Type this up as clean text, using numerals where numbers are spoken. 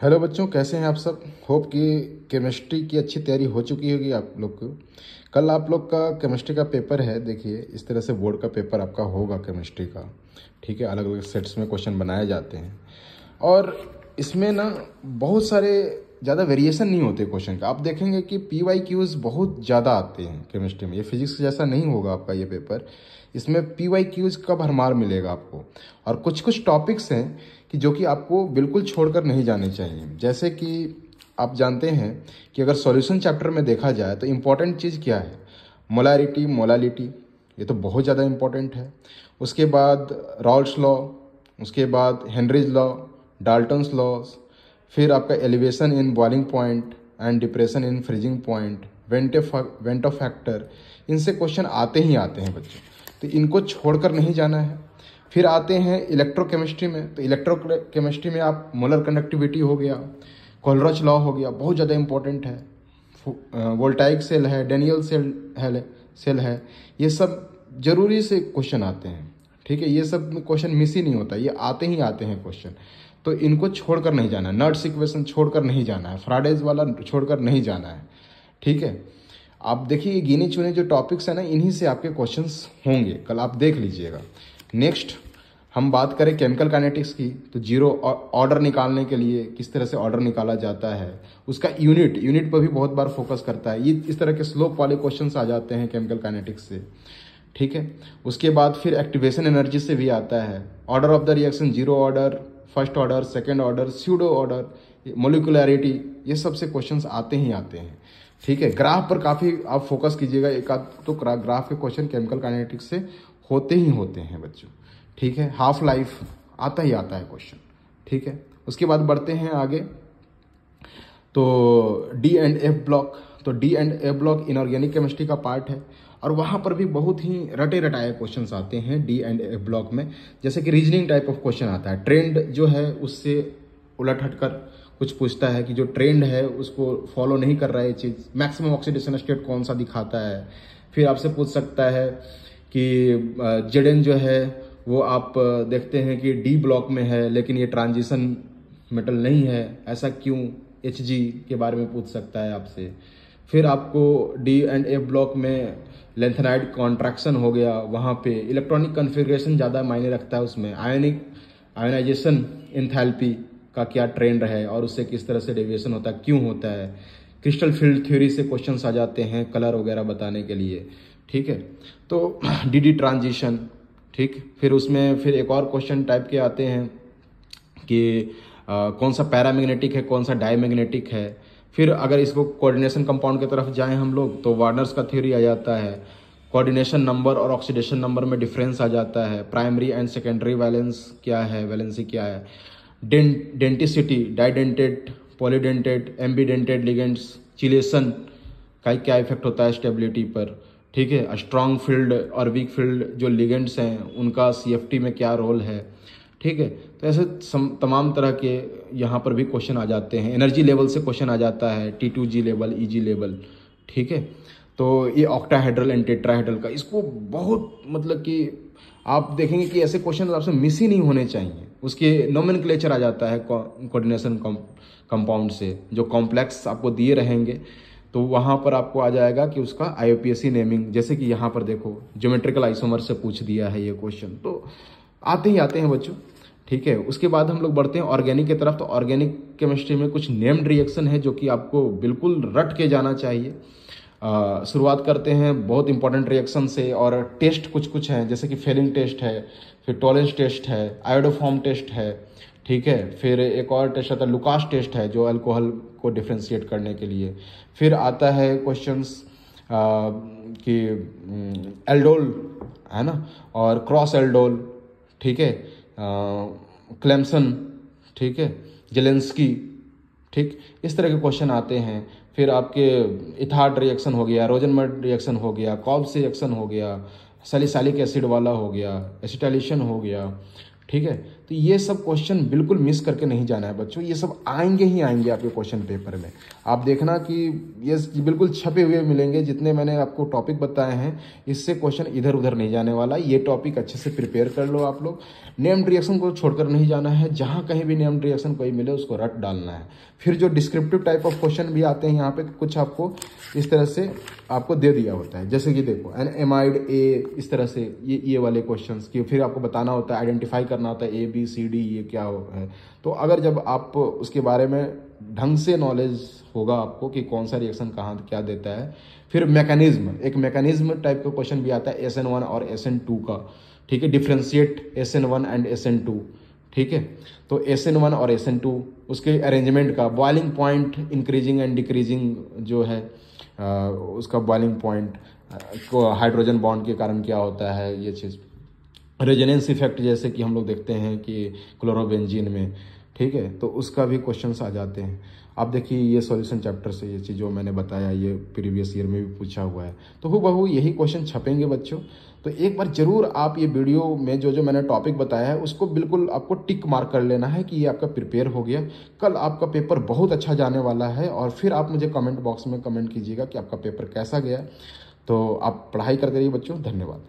Hello बच्चों, कैसे हैं आप सब। होप कि केमिस्ट्री की अच्छी तैयारी हो चुकी होगी आप लोग को। कल आप लोग का केमिस्ट्री का पेपर है। देखिए, इस तरह से बोर्ड का पेपर आपका होगा केमिस्ट्री का। ठीक है, अलग अलग सेट्स में क्वेश्चन बनाए जाते हैं और इसमें ना बहुत सारे ज़्यादा वेरिएशन नहीं होते क्वेश्चन का। आप देखेंगे कि PYQs बहुत ज़्यादा आते हैं केमिस्ट्री में। ये फिजिक्स जैसा नहीं होगा आपका ये पेपर। इसमें PYQs का भरमार मिलेगा आपको। और कुछ कुछ टॉपिक्स हैं कि जो कि आपको बिल्कुल छोड़कर नहीं जाने चाहिए। जैसे कि आप जानते हैं कि अगर सॉल्यूशन चैप्टर में देखा जाए तो इम्पॉर्टेंट चीज़ क्या है, मोलारिटी, मोलालिटी, ये तो बहुत ज़्यादा इम्पॉर्टेंट है। उसके बाद रॉल्स लॉ, उसके बाद हेनरीज लॉ, डाल्टन्स लॉज, फिर आपका elevation in boiling point and depression in freezing point, Vento factor, इनसे क्वेश्चन आते ही आते हैं बच्चों। तो इनको छोड़कर नहीं जाना है। फिर आते हैं इलेक्ट्रोकेमिस्ट्री में। तो इलेक्ट्रोकेमिस्ट्री में आप मोलर कंडक्टिविटी हो गया, कोलरॉच लॉ हो गया, बहुत ज़्यादा इंपॉर्टेंट है। वोल्टाइक सेल है, डेनियल सेल है, ये सब जरूरी से क्वेश्चन आते हैं। ठीक है, ये सब क्वेश्चन मिस ही नहीं होता, ये आते ही आते हैं क्वेश्चन। तो इनको छोड़कर नहीं जाना है। नर्ड्स इक्वेशन छोड़कर नहीं जाना है, फ्राडेज वाला छोड़कर नहीं जाना है। ठीक है, आप देखिए ये गिने चुने जो टॉपिक्स है ना, इन्हीं से आपके क्वेश्चंस होंगे। कल आप देख लीजिएगा। नेक्स्ट हम बात करें केमिकल काइनेटिक्स की, तो जीरो ऑर्डर निकालने के लिए किस तरह से ऑर्डर निकाला जाता है, उसका यूनिट पर भी बहुत बार फोकस करता है। ये इस तरह के स्लोप वाले क्वेश्चंस आ जाते हैं केमिकल काइनेटिक्स से। ठीक है, उसके बाद फिर एक्टिवेशन एनर्जी से भी आता है। Order of the reaction, zero order, first order, second order, pseudo order, molecularity, ये सब से क्वेश्चंस आते ही आते हैं। ठीक है, ग्राफ पर काफ़ी आप फोकस कीजिएगा। एक आध तो ग्राफ के क्वेश्चन केमिकल काइनेटिक्स से होते ही होते हैं बच्चों। ठीक है, हाफ लाइफ आता ही आता है क्वेश्चन। ठीक है, उसके बाद बढ़ते हैं आगे। तो D&F ब्लॉक, तो D&F ब्लॉक इनऑर्गेनिक केमिस्ट्री का पार्ट है और वहाँ पर भी बहुत ही रटे रटाए क्वेश्चंस आते हैं D&F ब्लॉक में। जैसे कि रीजनिंग टाइप ऑफ क्वेश्चन आता है। ट्रेंड जो है उससे उलट हटकर कुछ पूछता है कि जो ट्रेंड है उसको फॉलो नहीं कर रहा है ये चीज़। मैक्सिमम ऑक्सीडेशन स्टेट कौन सा दिखाता है। फिर आपसे पूछ सकता है कि Zn जो है वो आप देखते हैं कि D ब्लॉक में है लेकिन ये ट्रांजिशन मेटल नहीं है, ऐसा क्यों। Hg के बारे में पूछ सकता है आपसे। फिर आपको D&F ब्लॉक में लेंथेनाइड कॉन्ट्रैक्शन हो गया, वहाँ पे इलेक्ट्रॉनिक कन्फिग्रेशन ज़्यादा मायने रखता है। उसमें आयोनाइजेशन एंथैल्पी का क्या ट्रेंड है और उससे किस तरह से डेविएशन होता है, क्यों होता है। क्रिस्टल फील्ड थ्योरी से क्वेश्चंस आ जाते हैं कलर वगैरह बताने के लिए। ठीक है, तो डी ट्रांजिशन। ठीक, फिर उसमें फिर एक और क्वेश्चन टाइप के आते हैं कि कौन सा पैरामैग्नेटिक है, कौन सा डायमैग्नेटिक है। फिर अगर इसको कोऑर्डिनेशन कंपाउंड की तरफ जाएं हम लोग तो वार्नर्स का थ्योरी आ जाता है। कोऑर्डिनेशन नंबर और ऑक्सीडेशन नंबर में डिफरेंस आ जाता है। प्राइमरी एंड सेकेंडरी वैलेंस क्या है, वैलेंसी क्या है। डेंटिसिटी, डाइडेंटेड, पॉलीडेंटेड, एम्बीडेंटेड लिगेंड्स, चिलेशन का क्या इफेक्ट होता है स्टेबिलिटी पर। ठीक है, स्ट्रॉन्ग फील्ड और वीक फील्ड जो लिगेंड्स हैं उनका CFT में क्या रोल है। ठीक है, तो ऐसे तमाम तरह के यहाँ पर भी क्वेश्चन आ जाते हैं। एनर्जी लेवल से क्वेश्चन आ जाता है, T2G लेवल, EG लेवल। ठीक है, तो ये ऑक्टाहेड्रल एंड टेट्राहेड्रल का, इसको बहुत मतलब कि आप देखेंगे कि ऐसे क्वेश्चन आपसे मिस ही नहीं होने चाहिए। उसके नोमेनक्लेचर आ जाता है कोऑर्डिनेशन कंपाउंड से, जो कॉम्प्लेक्स आपको दिए रहेंगे तो वहाँ पर आपको आ जाएगा कि उसका IUPAC नेमिंग। जैसे कि यहाँ पर देखो ज्योमेट्रिकल आइसोमर से पूछ दिया है ये क्वेश्चन, तो आते ही आते हैं बच्चों। ठीक है, उसके बाद हम लोग बढ़ते हैं ऑर्गेनिक की तरफ। तो ऑर्गेनिक केमिस्ट्री में कुछ नेम्ड रिएक्शन है जो कि आपको बिल्कुल रट के जाना चाहिए। शुरुआत करते हैं बहुत इंपॉर्टेंट रिएक्शन से और टेस्ट कुछ कुछ हैं, जैसे कि फेलिंग टेस्ट है, फिर टॉलेंस टेस्ट है, आयोडोफॉर्म टेस्ट है। ठीक है, फिर एक और टेस्ट आता है लुकास टेस्ट है जो अल्कोहल को डिफ्रेंशिएट करने के लिए। फिर आता है क्वेश्चंस कि एल्डोल है ना, और क्रॉस एल्डोल। ठीक है, क्लेम्सन, ठीक है, जेलेंस्की। ठीक, इस तरह के क्वेश्चन आते हैं। फिर आपके इथार्ड रिएक्शन हो गया, रोजनमर्ड रिएक्शन हो गया, कॉब्स रिएक्शन हो गया, सैलिसाइलिक एसिड वाला हो गया, एसिटाइलेशन हो गया। ठीक है, तो ये सब क्वेश्चन बिल्कुल मिस करके नहीं जाना है बच्चों, ये सब आएंगे ही आएंगे आपके क्वेश्चन पेपर में। आप देखना कि ये बिल्कुल छपे हुए मिलेंगे, जितने मैंने आपको टॉपिक बताए हैं इससे क्वेश्चन इधर उधर नहीं जाने वाला। ये टॉपिक अच्छे से प्रिपेयर कर लो आप लोग। नेम्ड रिएक्शन को छोड़कर नहीं जाना है, जहाँ कहीं भी नेम्ड रिएक्शन कोई मिले उसको रट डालना है। फिर जो डिस्क्रिप्टिव टाइप ऑफ क्वेश्चन भी आते हैं यहाँ पे, कुछ आपको इस तरह से आपको दे दिया होता है, जैसे कि देखो एन एमाइड ए, इस तरह से ये वाले क्वेश्चंस की फिर आपको बताना होता है, आइडेंटिफाई करना होता है ABCD ये क्या है। तो अगर जब आप उसके बारे में ढंग से नॉलेज होगा आपको कि कौन सा रिएक्शन कहाँ क्या देता है। फिर मैकेनिज्म, एक मैकेनिज्म टाइप का क्वेश्चन भी आता है SN1 और SN2 का, ठीक है, डिफ्रेंशिएट SN1 एंड SN2, ठीक है। तो SN1 और SN2 उसके अरेंजमेंट का, boiling point increasing and decreasing जो है उसका बॉइलिंग पॉइंट को हाइड्रोजन बॉन्ड के कारण क्या होता है, ये चीज़। रेजोनेंस इफेक्ट जैसे कि हम लोग देखते हैं कि क्लोरोबेंजीन में, ठीक है, तो उसका भी क्वेश्चंस आ जाते हैं। आप देखिए ये सॉल्यूशन चैप्टर से ये चीज़ जो मैंने बताया ये प्रीवियस ईयर में भी पूछा हुआ है, तो हूबहू यही क्वेश्चन छपेंगे बच्चों। तो एक बार जरूर आप ये वीडियो में जो मैंने टॉपिक बताया है उसको बिल्कुल आपको टिक मार्क कर लेना है कि ये आपका प्रिपेयर हो गया। कल आपका पेपर बहुत अच्छा जाने वाला है और फिर आप मुझे कमेंट बॉक्स में कमेंट कीजिएगा कि आपका पेपर कैसा गया। तो आप पढ़ाई करते रहिए बच्चों, धन्यवाद।